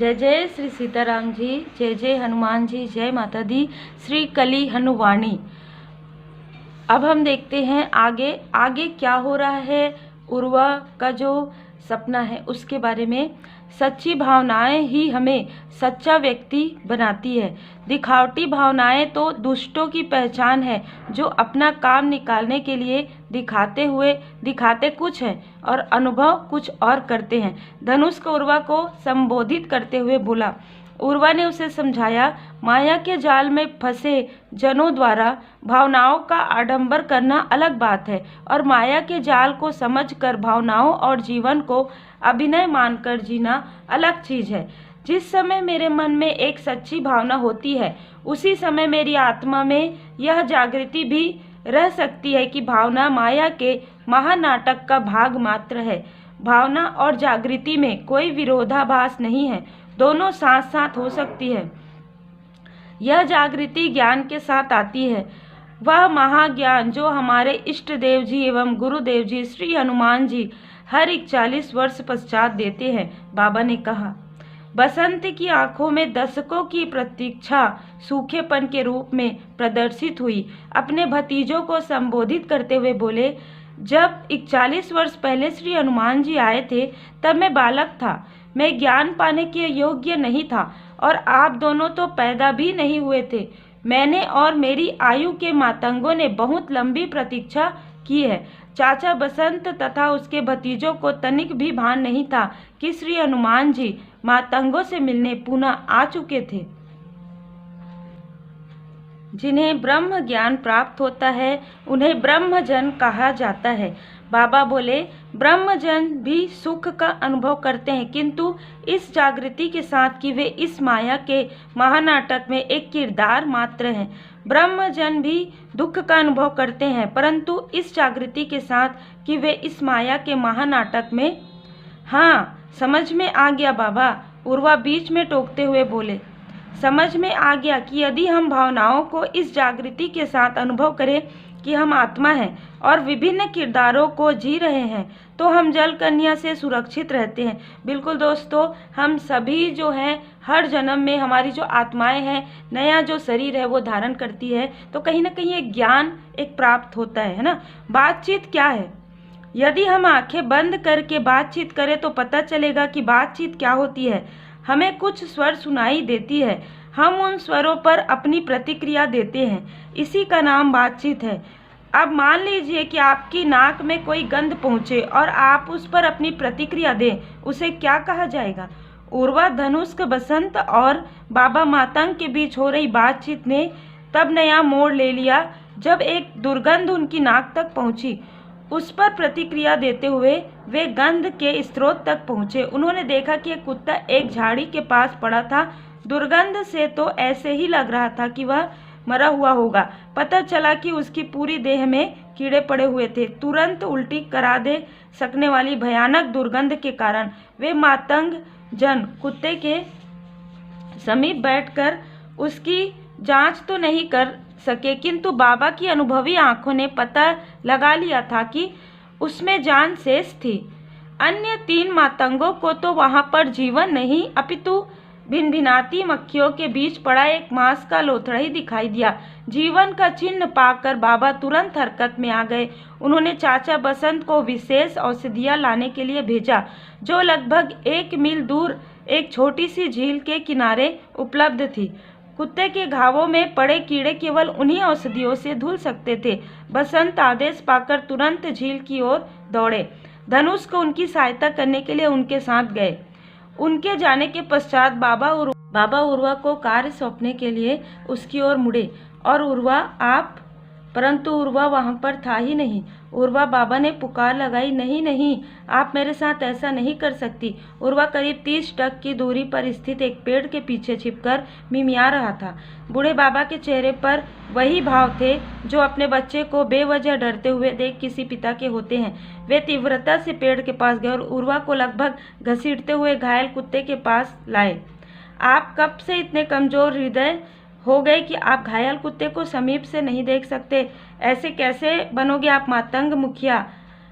जय जय श्री सीताराम जी, जय जय हनुमान जी, जय माता दी। श्री कली हनुवाणी। अब हम देखते हैं आगे आगे क्या हो रहा है। उर्वा का जो सपना है उसके बारे में। सच्ची भावनाएं ही हमें सच्चा व्यक्ति बनाती है। दिखावटी भावनाएं तो दुष्टों की पहचान है, जो अपना काम निकालने के लिए दिखाते कुछ है और अनुभव कुछ और करते हैं। धनुष को उर्वा को संबोधित करते हुए बोला। उर्वा ने उसे समझाया, माया के जाल में फंसे जनों द्वारा भावनाओं का आडंबर करना अलग बात है, और माया के जाल को समझकर भावनाओं और जीवन को अभिनय मानकर जीना अलग चीज है। जिस समय मेरे मन में एक सच्ची भावना होती है, उसी समय मेरी आत्मा में यह जागृति भी रह सकती है कि भावना माया के महानाटक का भाग मात्र है। भावना और जागृति में कोई विरोधाभास नहीं है, दोनों साथ साथ हो सकती है। यह जागृति ज्ञान के साथ आती है, वह महाज्ञान जो हमारे इष्ट देव जी एवं गुरुदेव जी श्री हनुमान जी हर 41 वर्ष पश्चात देते हैं। बाबा ने कहा। बसंत की आंखों में दशकों की प्रतीक्षा सूखेपन के रूप में प्रदर्शित हुई। अपने भतीजों को संबोधित करते हुए बोले, जब 41 वर्ष पहले श्री हनुमान जी आए थे तब मैं बालक था। मैं ज्ञान पाने के योग्य नहीं था और आप दोनों तो पैदा भी नहीं हुए थे। मैंने और मेरी आयु के मातंगों ने बहुत लंबी प्रतीक्षा की है। चाचा बसंत तथा उसके भतीजों को तनिक भी भान नहीं था कि श्री हनुमान जी मातंगों से मिलने पुनः आ चुके थे। जिन्हें ब्रह्म ज्ञान प्राप्त होता है उन्हें ब्रह्मजन कहा जाता है। बाबा बोले, ब्रह्मजन भी सुख का अनुभव करते हैं, किंतु इस जागृति के साथ कि वे इस माया के महानाटक में एक किरदार मात्र हैं। ब्रह्मजन भी दुख का अनुभव करते हैं, परंतु इस जागृति के साथ कि वे इस माया के महानाटक में। हाँ, समझ में आ गया बाबा, उर्वा बीच में टोकते हुए बोले। समझ में आ गया कि यदि हम भावनाओं को इस जागृति के साथ अनुभव करें कि हम आत्मा हैं और विभिन्न किरदारों को जी रहे हैं, तो हम जल कन्या से सुरक्षित रहते हैं। बिल्कुल दोस्तों, हम सभी जो हैं हर जन्म में हमारी जो आत्माएं हैं, नया जो शरीर है वो धारण करती है, तो कहीं ना कहीं एक ज्ञान एक प्राप्त होता है ना। बातचीत क्या है? यदि हम आंखें बंद करके बातचीत करें तो पता चलेगा कि बातचीत क्या होती है। हमें कुछ स्वर सुनाई देती है, हम उन स्वरों पर अपनी प्रतिक्रिया देते हैं, इसी का नाम बातचीत है। अब मान लीजिए कि आपकी नाक में कोई गंध पहुंचे और आप उस पर अपनी प्रतिक्रिया दें, उसे क्या कहा जाएगा? उर्वा धनुष बसंत और बाबा मातंग के बीच हो रही बातचीत ने तब नया मोड़ ले लिया जब एक दुर्गंध उनकी नाक तक पहुंची। उस पर प्रतिक्रिया देते हुए वे गंध के स्रोत तक पहुंचे। उन्होंने देखा कि एक कुत्ता एक झाड़ी के पास पड़ा था। दुर्गंध से तो ऐसे ही लग रहा था कि वह मरा हुआ होगा। पता चला कि उसकी पूरी देह में कीड़े पड़े हुए थे। तुरंत उल्टी करा दे सकने वाली भयानक दुर्गंध के कारण वे मातंग जन कुत्ते के समीप बैठकर उसकी जांच तो नहीं कर सके, किंतु बाबा की अनुभवी आंखों ने पता लगा लिया था कि उसमें जान शेष थी। अन्य 3 मातंगों को तो वहां पर जीवन नहीं, अपितु भिनभिनाती मक्खियों के बीच पड़ा एक मांस का लोथड़ा ही दिखाई दिया। जीवन का चिन्ह पाकर बाबा तुरंत हरकत में आ गए। उन्होंने चाचा बसंत को विशेष औषधियां लाने के लिए भेजा, जो लगभग 1 मील दूर एक छोटी सी झील के किनारे उपलब्ध थी। कुत्ते के घावों में पड़े कीड़े केवल उन्हीं औषधियों से धुल सकते थे। बसंत आदेश पाकर तुरंत झील की ओर दौड़े। धनुष को उनकी सहायता करने के लिए उनके साथ गए। उनके जाने के पश्चात बाबा उर्वा को कार्य सौंपने के लिए उसकी ओर मुड़े और परंतु उर्वा वहां पर था ही नहीं। उर्वा बाबा ने पुकार लगाई, नहीं नहीं, आप मेरे साथ ऐसा नहीं कर सकती। उर्वा करीब 30 टक की दूरी पर स्थित एक पेड़ के पीछे छिपकर मिमिया रहा था। बूढ़े बाबा के चेहरे पर वही भाव थे जो अपने बच्चे को बेवजह डरते हुए देख किसी पिता के होते हैं। वे तीव्रता से पेड़ के पास गए और उर्वा को लगभग घसीटते हुए घायल कुत्ते के पास लाए। आप कब से इतने कमजोर हृदय हो गए कि आप घायल कुत्ते को समीप से नहीं देख सकते? ऐसे कैसे बनोगे आप मातंग मुखिया?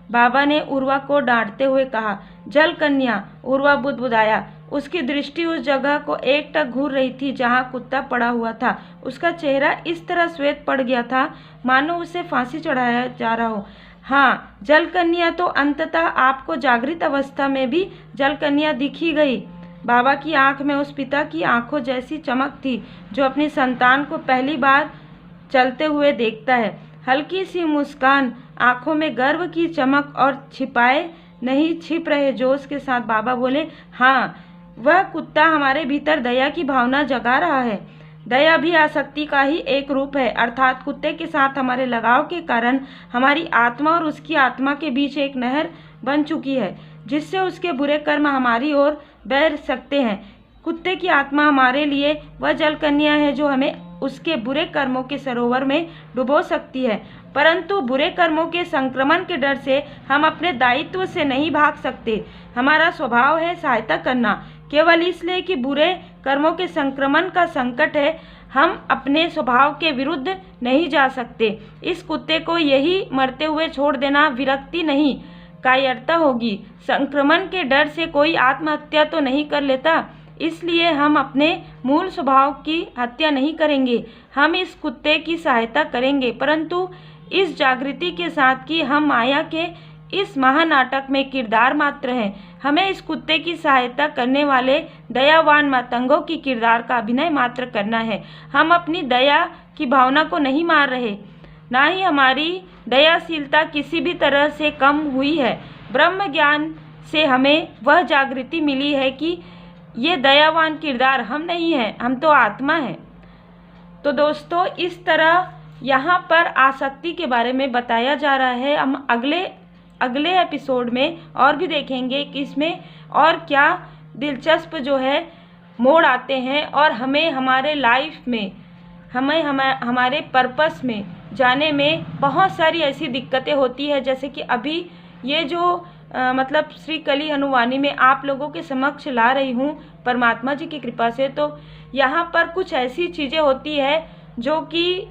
बाबा ने उर्वा को डांटते हुए कहा। जल कन्या, उर्वा बुदबुदाया, उसकी दृष्टि उस जगह को एकटक घूर रही थी जहाँ कुत्ता पड़ा हुआ था। उसका चेहरा इस तरह श्वेत पड़ गया था मानो उसे फांसी चढ़ाया जा रहा हो। हाँ, जलकन्या तो अंततः आपको जागृत अवस्था में भी जलकन्या दिखी गई। बाबा की आंख में उस पिता की आंखों जैसी चमक थी जो अपनी संतान को पहली बार चलते हुए देखता है। हल्की सी मुस्कान, आंखों में गर्व की चमक और छिपाए नहीं छिप रहे जोश के साथ बाबा बोले, हाँ, वह कुत्ता हमारे भीतर दया की भावना जगा रहा है। दया भी आसक्ति का ही एक रूप है, अर्थात कुत्ते के साथ हमारे लगाव के कारण हमारी आत्मा और उसकी आत्मा के बीच एक नहर बन चुकी है जिससे उसके बुरे कर्म हमारी ओर बह सकते हैं। कुत्ते की आत्मा हमारे लिए वह जलकन्या है जो हमें उसके बुरे कर्मों के सरोवर में डुबो सकती है, परंतु बुरे कर्मों के संक्रमण के डर से हम अपने दायित्व से नहीं भाग सकते। हमारा स्वभाव है सहायता करना, केवल इसलिए कि बुरे कर्मों के संक्रमण का संकट है, हम अपने स्वभाव के विरुद्ध नहीं जा सकते। इस कुत्ते को यही मरते हुए छोड़ देना विरक्ति नहीं, कायरता होगी। संक्रमण के डर से कोई आत्महत्या तो नहीं कर लेता, इसलिए हम अपने मूल स्वभाव की हत्या नहीं करेंगे। हम इस कुत्ते की सहायता करेंगे, परंतु इस जागृति के साथ कि हम माया के इस महानाटक में किरदार मात्र हैं। हमें इस कुत्ते की सहायता करने वाले दयावान मातंगों की किरदार का अभिनय मात्र करना है। हम अपनी दया की भावना को नहीं मार रहे, ना ही हमारी दयाशीलता किसी भी तरह से कम हुई है। ब्रह्म ज्ञान से हमें वह जागृति मिली है कि ये दयावान किरदार हम नहीं हैं, हम तो आत्मा हैं। तो दोस्तों, इस तरह यहाँ पर आसक्ति के बारे में बताया जा रहा है। हम अगले एपिसोड में और भी देखेंगे कि इसमें और क्या दिलचस्प जो है मोड़ आते हैं और हमें हमारे लाइफ में हमारे पर्पस में जाने में बहुत सारी ऐसी दिक्कतें होती है, जैसे कि अभी ये जो मतलब श्री कली हनुवानी में आप लोगों के समक्ष ला रही हूँ परमात्मा जी की कृपा से। तो यहाँ पर कुछ ऐसी चीज़ें होती है जो कि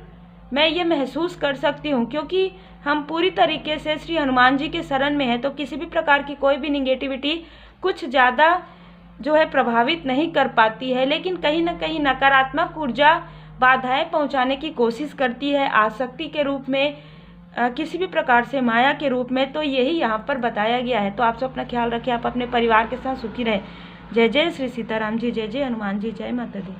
मैं ये महसूस कर सकती हूँ, क्योंकि हम पूरी तरीके से श्री हनुमान जी के शरण में हैं, तो किसी भी प्रकार की कोई भी निगेटिविटी कुछ ज़्यादा जो है प्रभावित नहीं कर पाती है, लेकिन कहीं ना कहीं नकारात्मक ऊर्जा बाधाएं पहुंचाने की कोशिश करती है आसक्ति के रूप में, किसी भी प्रकार से माया के रूप में। तो यही यहाँ पर बताया गया है। तो आप सब अपना ख्याल रखें, आप अपने परिवार के साथ सुखी रहें। जय जय श्री सीताराम जी, जय जय हनुमान जी, जय माता दी।